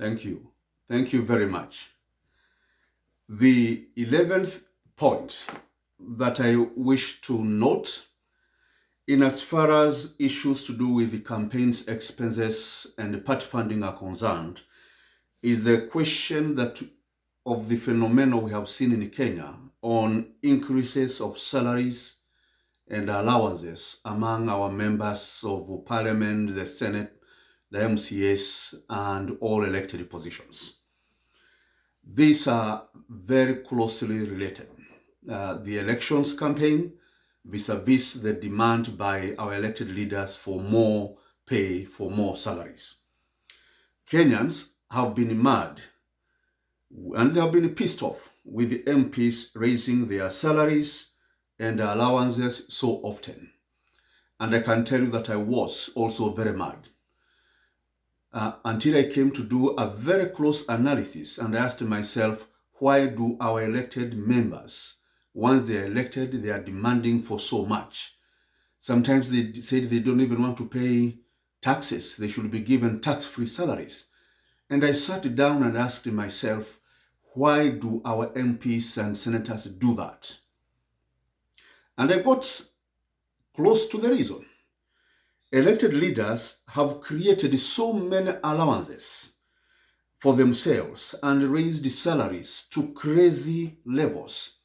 Thank you. Thank you very much. The 11th point that I wish to note, in as far as issues to do with the campaign's expenses and party funding are concerned, is the question that of the phenomenon we have seen in Kenya on increases of salaries and allowances among our members of parliament, the Senate, the MCS, and all elected positions. These are very closely related. The elections campaign vis-a-vis the demand by our elected leaders for more pay, for more salaries. Kenyans have been mad and they have been pissed off with the MPs raising their salaries and allowances so often. And I can tell you that I was also very mad. Until I came to do a very close analysis and I asked myself, why do our elected members, once they are elected, they are demanding for so much? Sometimes they said they don't even want to pay taxes. They should be given tax-free salaries. And I sat down and asked myself, why do our MPs and senators do that? And I got close to the reason. Elected leaders have created so many allowances for themselves and raised salaries to crazy levels.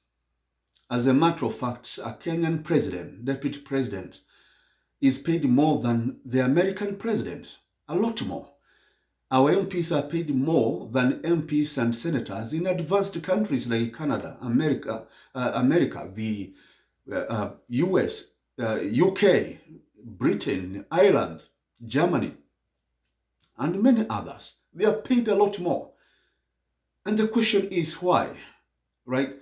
As a matter of fact, a Kenyan president, deputy president, is paid more than the American president, a lot more. Our MPs are paid more than MPs and senators in advanced countries like Canada, America, the US, UK, Britain, Ireland, Germany, and many others. They are paid a lot more. And the question is why, right?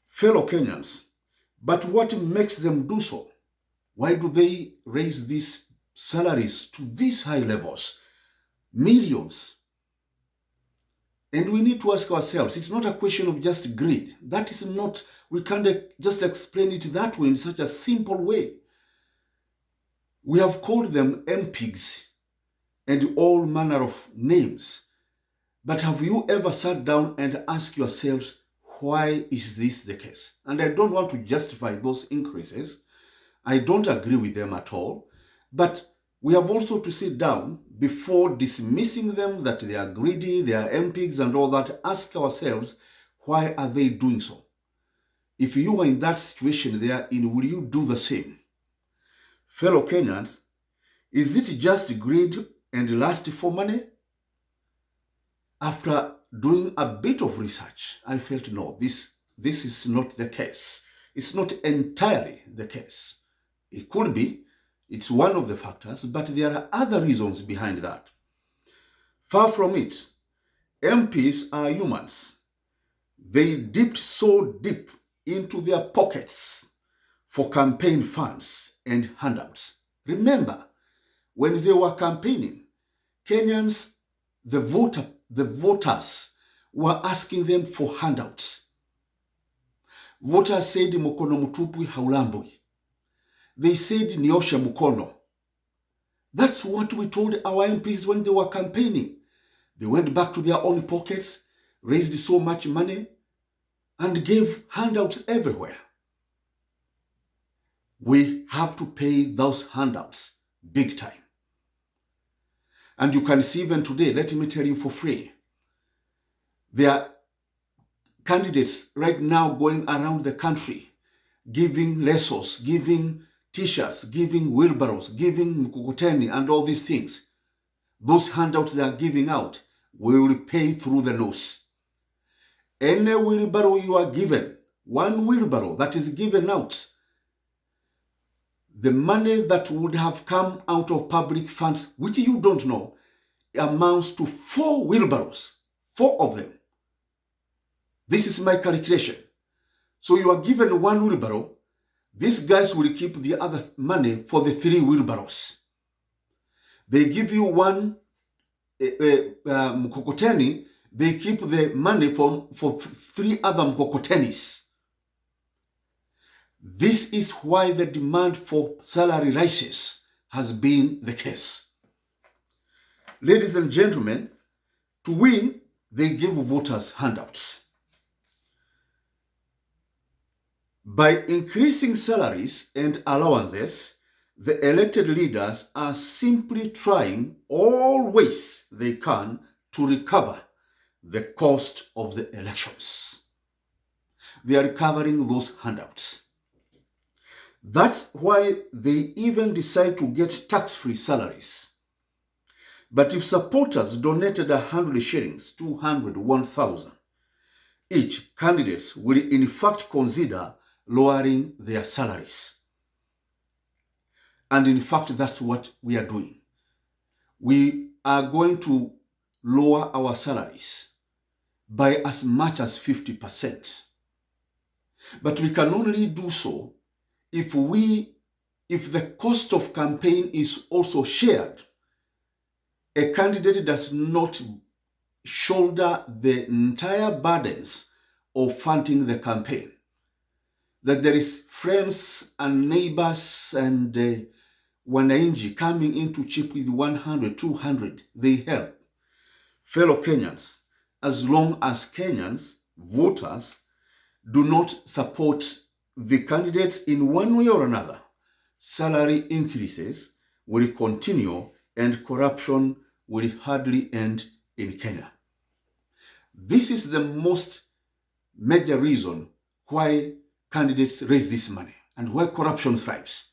Fellow Kenyans, but what makes them do so? Why do they raise these salaries to these high levels? Millions. And we need to ask ourselves, it's not a question of just greed. That is not, we can't just explain it that way in such a simple way. We have called them MPs and all manner of names. But have you ever sat down and asked yourselves, why is this the case? And I don't want to justify those increases. I don't agree with them at all. But we have also to sit down before dismissing them that they are greedy, they are MPs and all that. Ask ourselves, why are they doing so? If you are in that situation they are in, will you do the same? Fellow Kenyans, is it just greed and lust for money? After doing a bit of research, I felt no, this is not the case. It's not entirely the case. It could be, it's one of the factors, but there are other reasons behind that. Far from it, MPs are humans. They dipped so deep into their pockets for campaign funds and handouts. Remember, when they were campaigning, Kenyans, the voters were asking them for handouts. Voters said, "Mukono mtupu haulambwi." They said, "Nioshe mukono." That's what we told our MPs when they were campaigning. They went back to their own pockets, raised so much money, and gave handouts everywhere. We have to pay those handouts big time. And you can see even today, let me tell you for free, there are candidates right now going around the country giving lesos, giving t-shirts, giving wheelbarrows, giving mkokoteni and all these things. Those handouts they are giving out, we will pay through the nose. Any wheelbarrow you are given, one wheelbarrow that is given out, the money that would have come out of public funds, which you don't know, amounts to 4 wheelbarrows, 4 of them. This is my calculation. So you are given 1 wheelbarrow, these guys will keep the other money for the 3 wheelbarrows. They give you 1 mkokoteni, they keep the money for 3 other mkokotenis. This is why the demand for salary rises has been the case. Ladies and gentlemen, To win, they give voters handouts. By increasing salaries and allowances, the elected leaders are simply trying all ways they can to recover the cost of the elections. They are recovering those handouts. That's why they even decide to get tax-free salaries. But if supporters donated 100 shillings, 200, 1,000, each candidates will in fact consider lowering their salaries. And in fact, that's what we are doing. We are going to lower our salaries by as much as 50%. But we can only do so if the cost of campaign is also shared. A candidate does not shoulder the entire burdens of funding the campaign. That there is friends and neighbors and wananchi coming in to chip with 100, 200, they help. Fellow Kenyans, as long as Kenyans, voters, do not support the candidates in one way or another, salary increases will continue and corruption will hardly end in Kenya. This is the most major reason why candidates raise this money and why corruption thrives.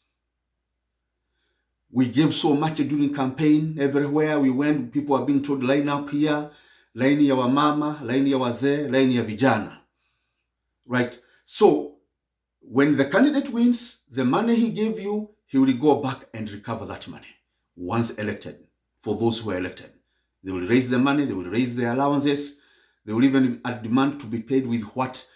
We gave so much during campaign. Everywhere we went, people are being told, line up here, line ya wamama, line ya wazee, line ya vijana. Right? So, when the candidate wins, the money he gave you, he will go back and recover that money once elected. For those who are elected, they will raise the money, they will raise their allowances, they will even demand to be paid with what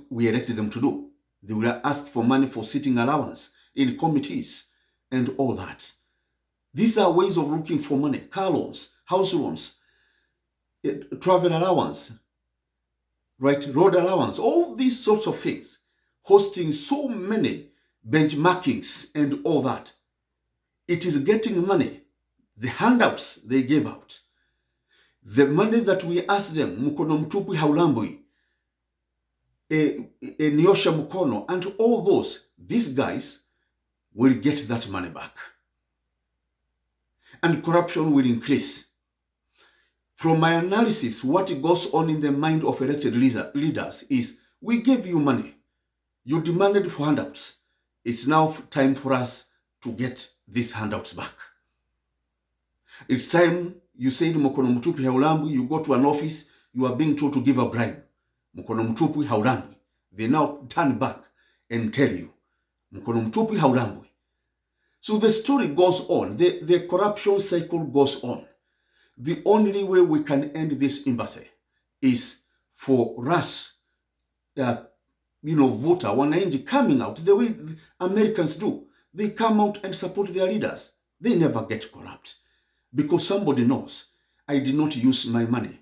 we elected them to do. They will ask for money for sitting allowance in committees and all that. These are ways of looking for money. Car loans, house loans, travel allowance, right, road allowance, all these sorts of things. Hosting so many benchmarkings and all that. It is getting money. The handouts they gave out. The money that we asked them, mukono mtupu haulambwi, niosha mukono, and all those, these guys will get that money back. And corruption will increase. From my analysis, what goes on in the mind of elected leaders is, we gave you money. You demanded for handouts. It's now time for us to get these handouts back. It's time, you said, mukono mtupu haulambwi, you go to an office, you are being told to give a bribe. Mukono mtupu haulambwi. They now turn back and tell you, mukono mtupu haulambwi. So the story goes on. The corruption cycle goes on. The only way we can end this embassy is for us, voter, wananchi coming out the way Americans do. They come out and support their leaders. They never get corrupt. Because somebody knows, I did not use my money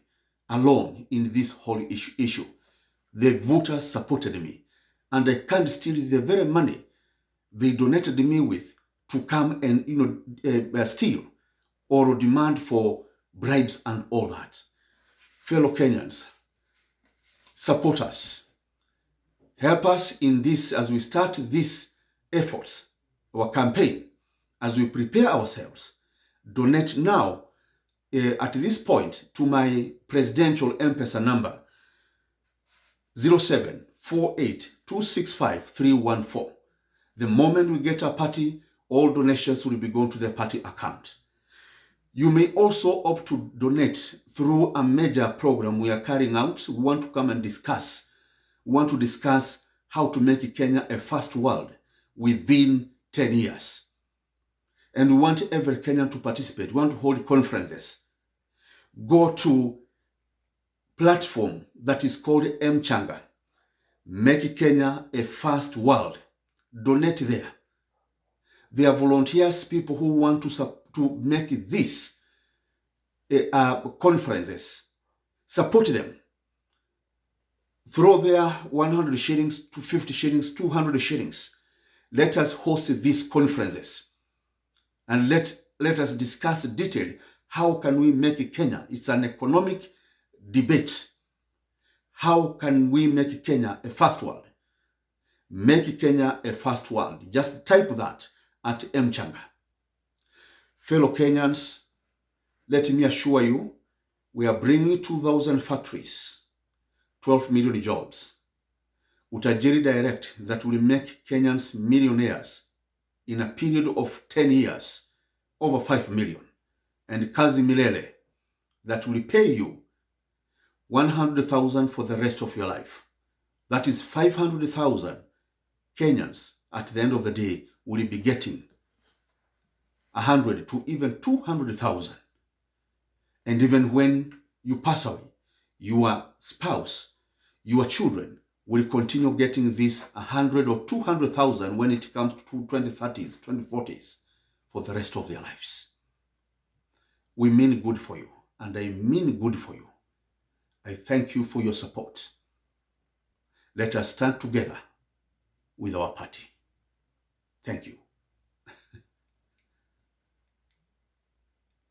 alone in this whole issue. The voters supported me. And I can't steal the very money they donated me with to come and, steal or demand for bribes and all that. Fellow Kenyans, support us. Help us in this as we start these efforts, our campaign, as we prepare ourselves. Donate now at this point to my presidential M-Pesa number 0748265314. The moment we get a party, all donations will be going to the party account. You may also opt to donate through a major program we are carrying out. We want to come and discuss. We want to discuss how to make Kenya a first world within 10 years. And we want every Kenyan to participate. We want to hold conferences. Go to platform that is called Mchanga. Make Kenya a first world. Donate there. There are volunteers, people who want to make this conferences. Support them. Throw their 100 shillings to 50 shillings, 200 shillings. Let us host these conferences. And let us discuss detailed How can we make Kenya? It's an economic debate. How can we make Kenya a first world? Make Kenya a first world. Just type that at Mchanga. Fellow Kenyans, let me assure you, we are bringing 2,000 factories, 12 million jobs. Utajiri Direct that will make Kenyans millionaires in a period of 10 years, over 5 million. And Kazi Milele that will pay you 100,000 for the rest of your life. That is 500,000 Kenyans at the end of the day will be getting 100 to even 200,000. And even when you pass away, your spouse, your children will continue getting this 100 or 200,000 when it comes to 2030s, 2040s for the rest of their lives. We mean good for you, and I mean good for you. I thank you for your support. Let us stand together with our party. Thank you.